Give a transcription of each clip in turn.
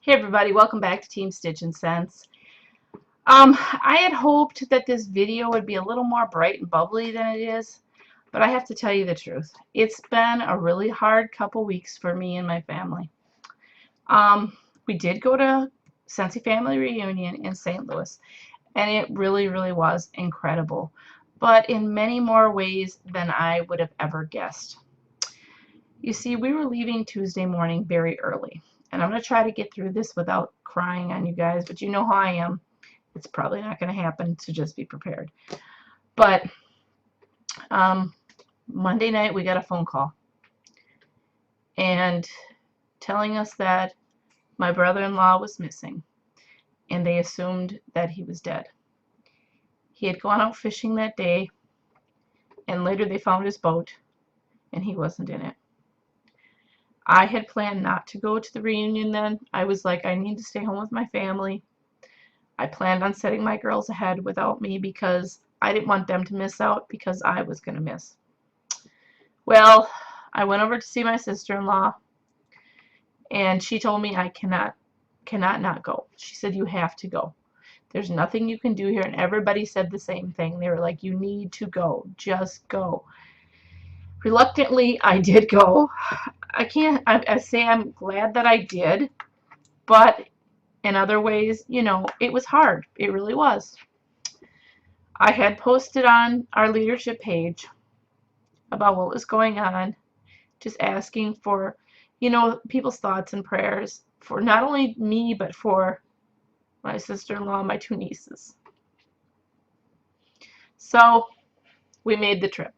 Hey everybody, welcome back to Team Stitch and Scents. I had hoped that this video would be a little more bright and bubbly than it is, but I have to tell you the truth. It's been a really hard couple weeks for me and my family. We did go to Scentsy Family Reunion in St. Louis, and it really, really was incredible, but in many more ways than I would have ever guessed. You see, we were leaving Tuesday morning very early. And I'm going to try to get through this without crying on you guys, but you know how I am. It's probably not going to happen, so just be prepared. But Monday night we got a phone call and telling us that my brother-in-law was missing, and they assumed that he was dead. He had gone out fishing that day, and later they found his boat, and he wasn't in it. I had planned not to go to the reunion then. I was like, I need to stay home with my family. I planned on setting my girls ahead without me because I didn't want them to miss out because I was going to miss. Well, I went over to see my sister-in-law, and she told me I cannot not go. She said, you have to go. There's nothing you can do here, and everybody said the same thing. They were like, you need to go. Just go. Reluctantly, I did go. I say I'm glad that I did, but in other ways, you know, it was hard. It really was. I had posted on our leadership page about what was going on, just asking for, you know, people's thoughts and prayers for not only me, but for my sister-in-law and my two nieces. So we made the trip.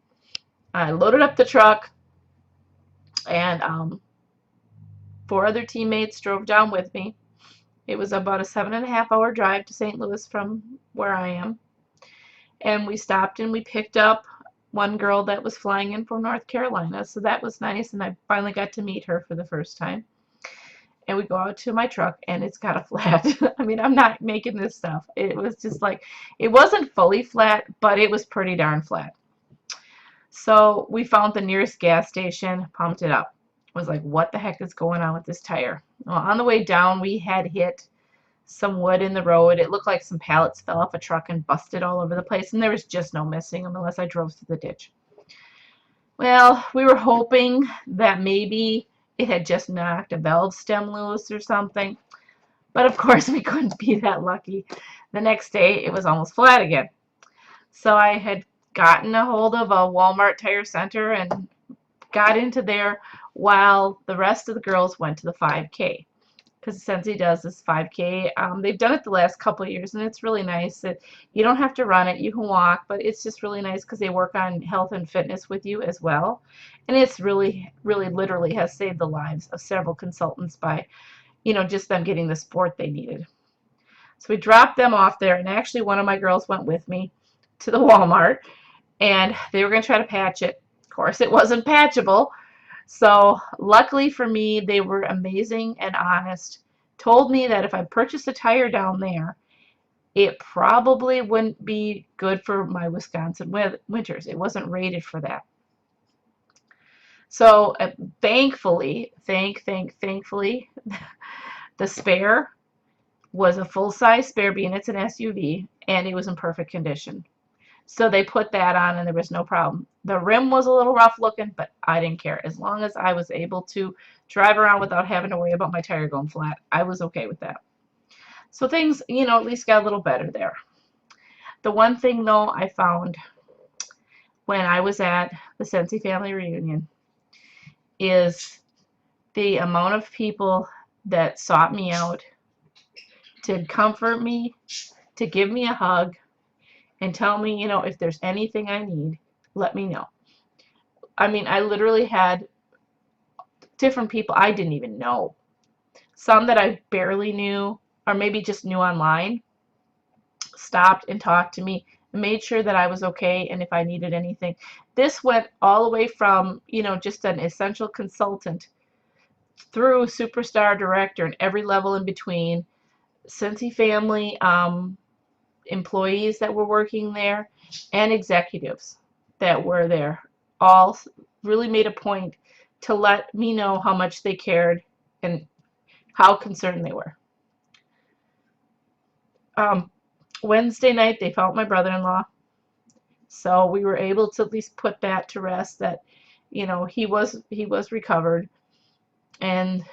I loaded up the truck, and 4 other teammates drove down with me. It was about a 7.5-hour drive to St. Louis from where I am. And we stopped and we picked up one girl that was flying in from North Carolina. So that was nice, and I finally got to meet her for the first time. And we go out to my truck, and it's got a flat. I mean, I'm not making this stuff. It was just like, it wasn't fully flat, but it was pretty darn flat. So we found the nearest gas station, pumped it up. Was like, what the heck is going on with this tire? Well, on the way down, we had hit some wood in the road. It looked like some pallets fell off a truck and busted all over the place, and there was just no missing them unless I drove through the ditch. Well, we were hoping that maybe it had just knocked a valve stem loose or something, but of course we couldn't be that lucky. The next day, it was almost flat again. So I had gotten a hold of a Walmart tire center and got into there while the rest of the girls went to the 5K, because Scentsy does this 5K. They've done it the last couple of years, and it's really nice. You don't have to run it, you can walk, but it's just really nice because they work on health and fitness with you as well. And it's really, really literally has saved the lives of several consultants by, you know, just them getting the support they needed. So we dropped them off there, and actually one of my girls went with me to the Walmart, and they were going to try to patch it. Of course, it wasn't patchable. So luckily for me, they were amazing and honest. Told me that if I purchased a tire down there, it probably wouldn't be good for my Wisconsin winters. It wasn't rated for that. So thankfully, thankfully, the spare was a full-size spare, being it's an SUV, and it was in perfect condition. So they put that on, and there was no problem. The rim was a little rough looking, but I didn't care. As long as I was able to drive around without having to worry about my tire going flat, I was okay with that. So things, you know, at least got a little better there. The one thing, though, I found when I was at the Scentsy Family Reunion is the amount of people that sought me out to comfort me, to give me a hug, and tell me, you know, if there's anything I need, let me know. I mean, I literally had different people I didn't even know. Some that I barely knew, or maybe just knew online, stopped and talked to me and made sure that I was okay and if I needed anything. This went all the way from, you know, just an essential consultant through superstar director and every level in between, Scentsy family, employees that were working there, and executives that were there, all really made a point to let me know how much they cared and how concerned they were. Um, Wednesday night, they found my brother-in-law. So we were able to at least put that to rest, that, he was recovered, and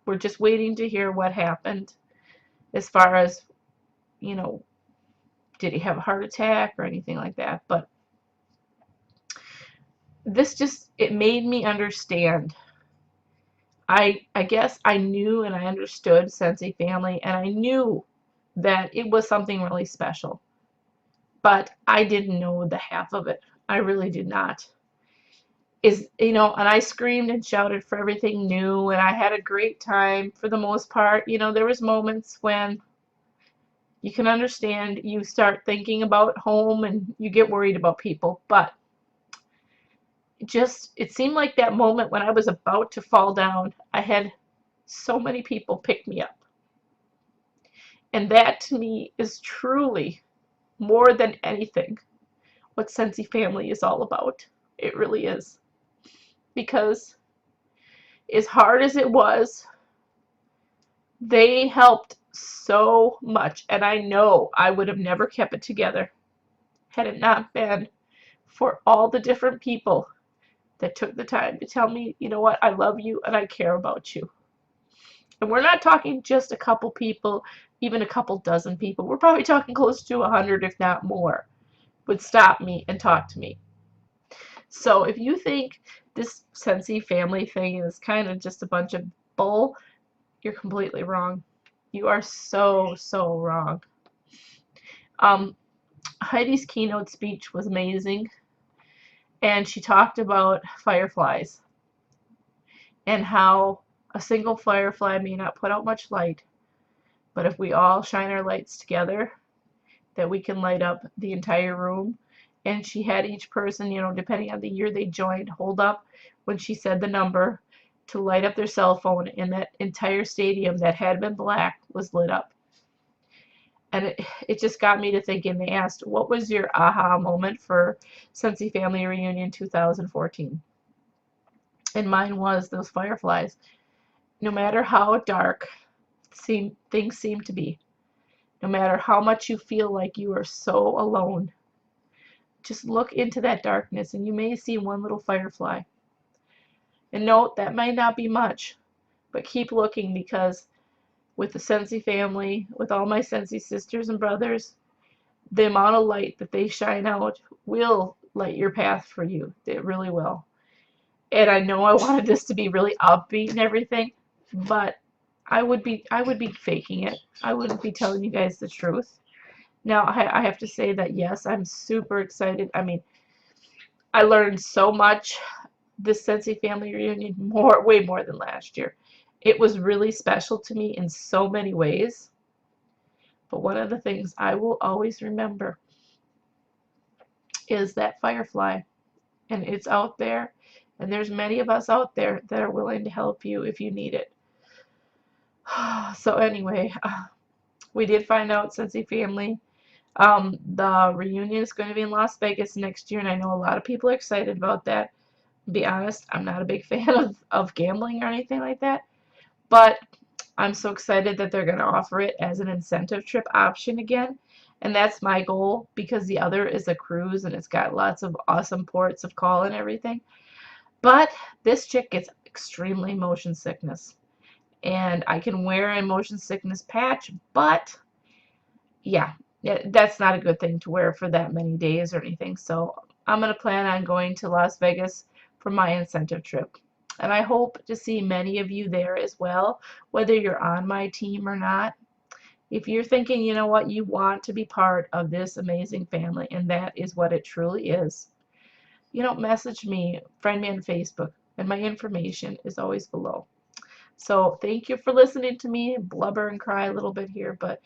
we're just waiting to hear what happened as far as, you know, did he have a heart attack or anything like that. But it made me understand. I guess I knew and I understood Scentsy Family, and I knew that it was something really special. But I didn't know the half of it. I really did not. And I screamed and shouted for everything new, and I had a great time for the most part. There was moments when you can understand, you start thinking about home and you get worried about people, but it seemed like that moment when I was about to fall down, I had so many people pick me up. And that to me is truly, more than anything, what Scentsy Family is all about. It really is. Because as hard as it was, they helped so much. And I know I would have never kept it together had it not been for all the different people that took the time to tell me, you know what, I love you and I care about you. And we're not talking just a couple people, even a couple dozen people. We're probably talking close to 100, if not more, would stop me and talk to me. So if you think this Scentsy Family thing is kind of just a bunch of bull, you're completely wrong. You are so, so wrong. Heidi's keynote speech was amazing, and she talked about fireflies and how a single firefly may not put out much light, but if we all shine our lights together, that we can light up the entire room. And she had each person, depending on the year they joined, hold up when she said the number to light up their cell phone, and that entire stadium that had been black was lit up. And it just got me to thinking. They asked, what was your aha moment for Scentsy Family Reunion 2014? And mine was those fireflies. No matter how dark things seem to be, no matter how much you feel like you are so alone, just look into that darkness and you may see one little firefly. And note, that might not be much, but keep looking, because with the Scentsy family, with all my Scentsy sisters and brothers, the amount of light that they shine out will light your path for you. It really will. And I know I wanted this to be really upbeat and everything, but I would be faking it. I wouldn't be telling you guys the truth. Now, I have to say that, yes, I'm super excited. I mean, I learned so much this Scentsy Family Reunion, way more than last year. It was really special to me in so many ways. But one of the things I will always remember is that firefly. And it's out there. And there's many of us out there that are willing to help you if you need it. So anyway, we did find out Scentsy Family. The reunion is going to be in Las Vegas next year, and I know a lot of people are excited about that. To be honest, I'm not a big fan of gambling or anything like that, but I'm so excited that they're going to offer it as an incentive trip option again, and that's my goal, because the other is a cruise, and it's got lots of awesome ports of call and everything. But this chick gets extremely motion sickness, and I can wear a motion sickness patch, but yeah, that's not a good thing to wear for that many days or anything. So I'm going to plan on going to Las Vegas for my incentive trip. And I hope to see many of you there as well, whether you're on my team or not. If you're thinking, you know what, you want to be part of this amazing family, and that is what it truly is, message me, friend me on Facebook, and my information is always below. So thank you for listening to me blubber and cry a little bit here, but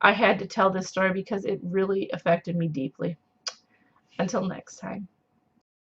I had to tell this story because it really affected me deeply. Until next time.